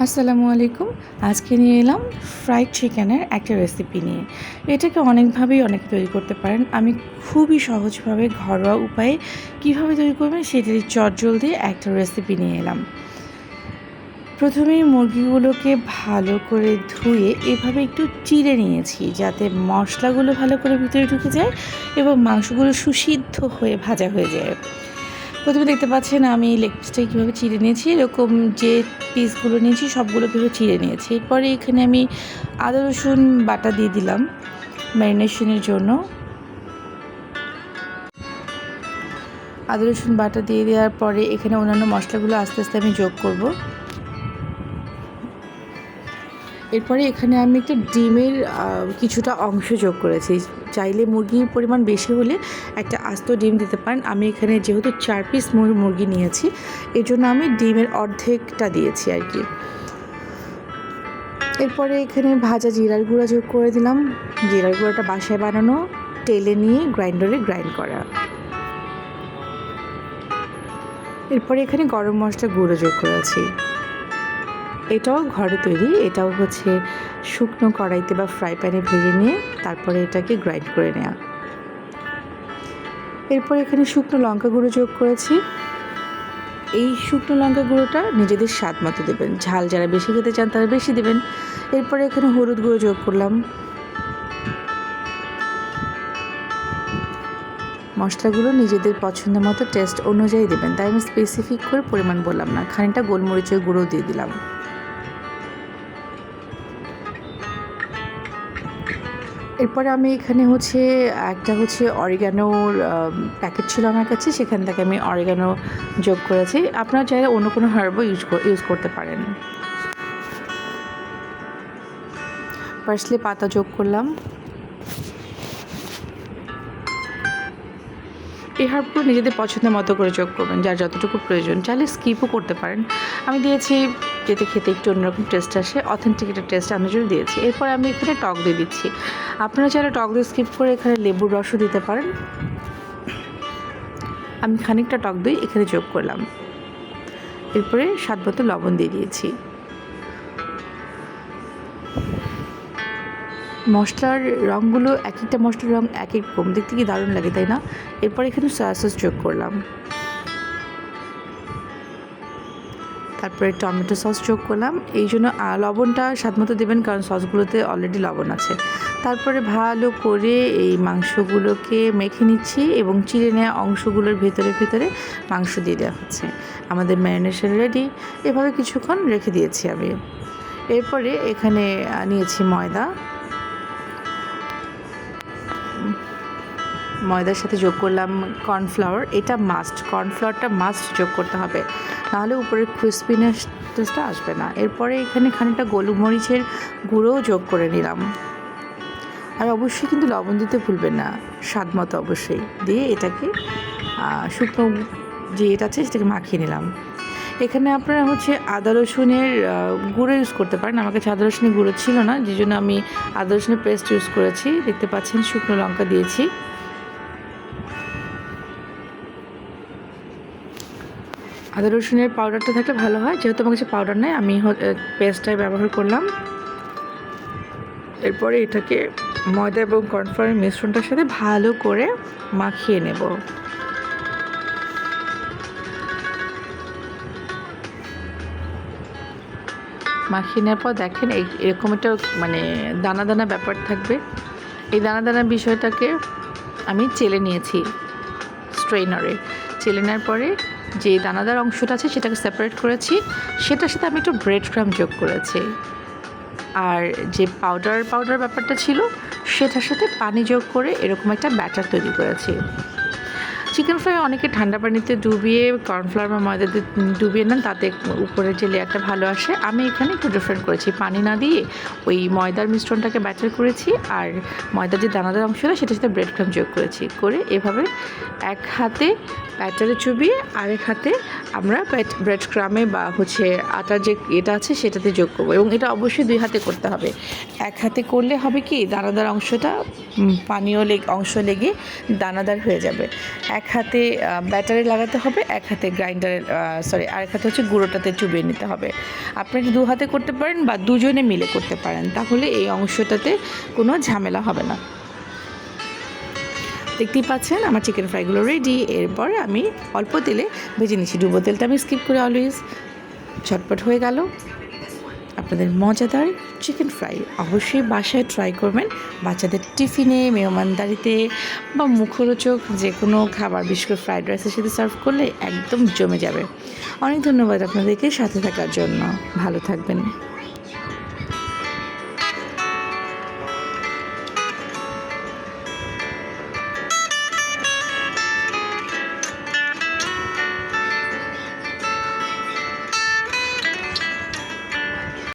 আসসালামু আলাইকুম। আজকে নিয়ে এলাম ফ্রাইড চিকেনের একটা রেসিপি নিয়ে। এটাকে অনেকভাবেই অনেকে তৈরি করতে পারেন। আমি খুবই সহজভাবে ঘরোয়া উপায়ে কীভাবে তৈরি করবেন সেটারই চটজলদি একটা রেসিপি নিয়ে এলাম। প্রথমেই মুরগিগুলোকে ভালো করে ধুয়ে এভাবে একটু চিড়ে নিয়েছি যাতে মশলাগুলো ভালো করে ভিতরে ঢুকে যায় এবং মাংসগুলো সুসিদ্ধ হয়ে ভাজা হয়ে যায়। প্রথমে দেখতে পাচ্ছেন আমি লেগ পিসটাকে কীভাবে চিড়ে নিয়েছি, এরকম যে পিসগুলো নিয়েছি সবগুলো কীভাবে চিড়ে নিয়েছি। এরপরে এখানে আমি আদা রসুন বাটা দিয়ে দিলাম ম্যারিনেশনের জন্য। আদা রসুন বাটা দিয়ে দেওয়ার পরে এখানে অন্যান্য মশলাগুলো আস্তে আস্তে আমি যোগ করব। এরপরে এখানে আমি একটা ডিমের কিছুটা অংশ যোগ করেছি। চাইলে মুরগির পরিমাণ বেশি হলে একটা আস্ত ডিম দিতে পারেন। আমি এখানে যেহেতু 4 পিস মুরগি নিয়েছি এর জন্য আমি ডিমের অর্ধেকটা দিয়েছি আর কি। এরপরে এখানে ভাজা জিরার গুঁড়া যোগ করে দিলাম। জিরার গুঁড়াটা বাসায় বানানো, তেলে নিয়ে গ্রাইন্ডারে গ্রাইন্ড করা। এরপরে এখানে গরম মশলা গুঁড়ো যোগ করেছি। এটাও ঘরে তৈরি, এটাও হচ্ছে শুকনো কড়াইতে বা ফ্রাই প্যানে ভেজে নিয়ে তারপরে এটাকে গ্রাইন্ড করে নেওয়া। এরপর এখানে শুকনো লঙ্কা গুঁড়ো যোগ করেছি। এই শুকনো লঙ্কা গুঁড়োটা নিজেদের স্বাদ মতো দেবেন, ঝাল যারা বেশি খেতে চান তারা বেশি দেবেন। এরপরে এখানে হলুদ গুঁড়ো যোগ করলাম। মশলাগুলো নিজেদের পছন্দ মতো টেস্ট অনুযায়ী দেবেন, তাই আমি স্পেসিফিক করে পরিমাণ বললাম না। খানিকটা গোলমরিচের গুঁড়ো দিয়ে দিলাম। এরপরে আমি এখানে একটা অরিগানোর প্যাকেট ছিল আমার কাছে, সেখান থেকে আমি অরিগানো যোগ করেছি। আপনারা চাইলে অন্য কোনো হার্বও ইউজ করতে পারেন। পার্সলে পাতা যোগ করলাম। এই হার্বগুলো নিজেদের পছন্দের মতো করে যোগ করবেন, যার যতটুকু প্রয়োজন। চাইলে স্কিপও করতে পারেন। আমি দিয়েছি যেতে খেতে একটু অন্যরকম টেস্ট আসে, অথেন্টিক একটা টেস্ট আমি জন্য দিয়েছি। এরপর আমি এখানে টক দই দিচ্ছি। আপনারা চাইলে টক দই স্কিপ করে এখানে লেবুর রসও দিতে পারেন। আমি খানিকটা টক দই এখানে যোগ করলাম। এরপরে স্বাদ মতো লবণ দিয়ে দিয়েছি। মশলার রঙগুলো এক একটা মশলার রঙ এক এক রকম, দেখতে কি দারুণ লাগে তাই না? এরপর এখানে সয়া সস যোগ করলাম। তারপরে টমেটো সস যোগ করলাম। এই জন্য লবণটা স্বাদমতো দেবেন, কারণ সসগুলোতে অলরেডি লবণ আছে। তারপরে ভালো করে এই মাংসগুলোকে মেখে নিচ্ছি এবং চিড়ে নেওয়া অংশগুলোর ভেতরে মাংস দিয়ে দেওয়া হচ্ছে। আমাদের ম্যারিনেশন রেডি। এভাবে কিছুক্ষণ রেখে দিয়েছি আমি। এরপরে এখানে নিয়েছি ময়দার সাথে যোগ করলাম কর্নফ্লাওয়ার। এটা মাস্ট, কর্নফ্লাওয়ারটা মাস্ট যোগ করতে হবে, নাহলে উপরের ক্রিসপিনেসটা আসবে না। এরপরে এখানে খানিকটা গোলমরিচের গুঁড়োও যোগ করে নিলাম। আর অবশ্যই কিন্তু লবণ দিতে ভুলবেন না, স্বাদ মতো অবশ্যই দিয়ে এটাকে শুকনো যে এটা আছে সেটাকে মাখিয়ে নিলাম। এখানে আপনারা আদা রসুনের গুঁড়ো ইউজ করতে পারেন। আমার কাছে আদা রসুনের গুঁড়ো ছিল না, যে জন্য আমি আদা রসুনের পেস্ট ইউজ করেছি। দেখতে পাচ্ছেন শুকনো লঙ্কা দিয়েছি। আদা রসুনের পাউডারটা থাকলে ভালো হয়, যেহেতু আমার কাছে পাউডার নেই আমি পেস্টটাই ব্যবহার করলাম। এরপরে এটাকে ময়দা এবং কর্নফ্লাওয়ারের মিশ্রণটার সাথে ভালো করে মাখিয়ে নেব। মাখিয়ে নেওয়ার পর দেখেন এরকম একটা দানা দানা ব্যাপার থাকবে। এই দানা দানা বিষয়টাকে আমি চেলে নিয়েছি স্ট্রেনারে। চেলে নেওয়ার পরে যে দানাদার অংশটা আছে সেটাকে সেপারেট করেছি। সেটার সাথে আমি একটু ব্রেড ক্রাম্ব যোগ করেছি। আর যে পাউডার ব্যাপারটা ছিল সেটার সাথে পানি যোগ করে এরকম একটা ব্যাটার তৈরি করেছি। চিকেন ফ্রাই অনেকে ঠান্ডা পানিতে ডুবিয়ে কর্নফ্লাওয়ার বা ময়দা দিয়ে ডুবিয়ে নেন, তাতে উপরের যে লেয়ারটা ভালো আসে। আমি এখানে একটু ডিফারেন্ট করেছি, পানি না দিয়ে ওই ময়দার মিশ্রণটাকে ব্যাটার করেছি, আর ময়দার যে দানাদার অংশটা সেটার সাথে ব্রেড ক্রাম্ব যোগ করেছি। করে এভাবে এক হাতে ব্যাটারে চুবিয়ে আরেক হাতে আমরা ব্রেড ক্রামে বা আটার যে এটা আছে সেটাতে যোগ করবো, এবং এটা অবশ্যই 2 হাতে করতে হবে। এক হাতে করলে হবে কি দানাদার অংশটা পানীয় অংশ লেগে দানাদার হয়ে যাবে। এক হাতে ব্যাটারে লাগাতে হবে, এক হাতে আরেক হাতে গুঁড়োটাতে চুবিয়ে নিতে হবে। আপনি 2 হাতে করতে পারেন বা দুজনে মিলে করতে পারেন, তাহলে এই অংশটাতে কোনো ঝামেলা হবে না। দেখতেই পাচ্ছেন আমার চিকেন ফ্রাইগুলো রেডি। এরপর আমি অল্প তেলে ভেজে নিচ্ছি, ডুবো তেলটা আমি স্কিপ করে অলওয়েজ। ঝটপট হয়ে গেল আপনাদের মজাদার চিকেন ফ্রাই। অবশ্যই বাসায় ট্রাই করবেন, বাচ্চাদের টিফিনে, মেহমানদারিতে বা মুখরোচক যে কোনো খাবার, বিশেষ করে ফ্রাইড রাইসের সাথে সার্ভ করলে একদম জমে যাবে। অনেক ধন্যবাদ আপনাদেরকে সাথে থাকার জন্য। ভালো থাকবেন।